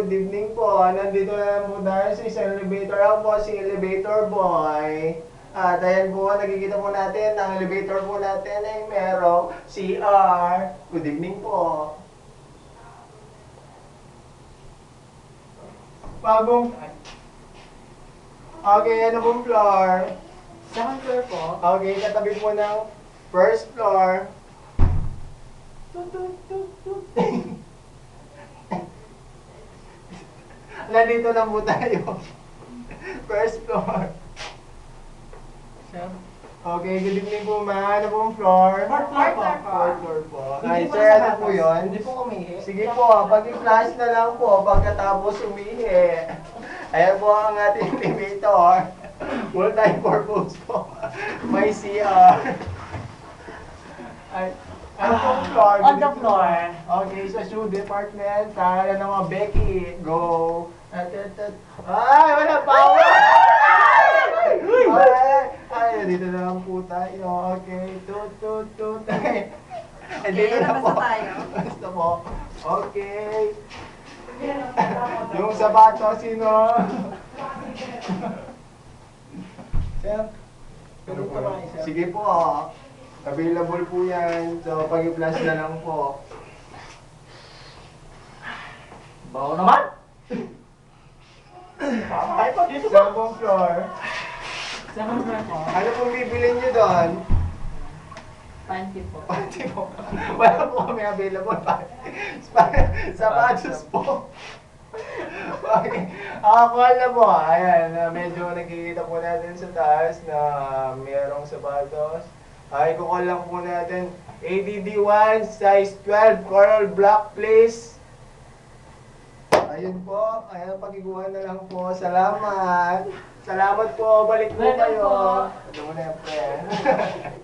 good evening po. Nandito na lang po tayo sa isang elevator. Ako po si Elevator Boy. At ayan po, nakikita po natin, ang elevator po natin ay merong CR. Good evening po. Bagong... Okay, ano pong floor? Second floor po. Okay, katabi po ng first floor. Nandito lang po tayo. First floor. Sir. Okay, good evening po ma. Ano pong floor? Fourth floor po. Fourth floor po. Hindi Ay, po sir, sa ano batas. po yun? Hindi po umihi. Sige po, pag-i-flash na lang po pagkatapos umihi. Ayan po ang ating elevator. Multi-purpose po. May CR. Ay, ano pong floor? On the floor. Okay, sa shoe department, tara na mga Becky. Go. Ay, wala power! Ay, dito na lang po tayo. Okay, tut. Ay, dito na po. basta tayo. Basta po. Okay. Yung sabato, sino? Sir? Ano po? Sige po. Available po yan. So, pag-i-flash na lang po. Bago naman. Ay, pa dito ba? Sa pong floor. Second floor po. Ano pong bibilin nyo doon? Panty po. Pati po. Wala po kami available pa. Sapatos po. Okay. Call na po. Ayan, medyo nakikita po natin sa taas na merong sapatos. Ay, kukall lang po natin. ADD1, size 12, coral black, please. Ayun po. Ayan, pakikuha na lang po. Salamat. Salamat po. Balik po Welcome kayo. po. Ano mo na yan, pre.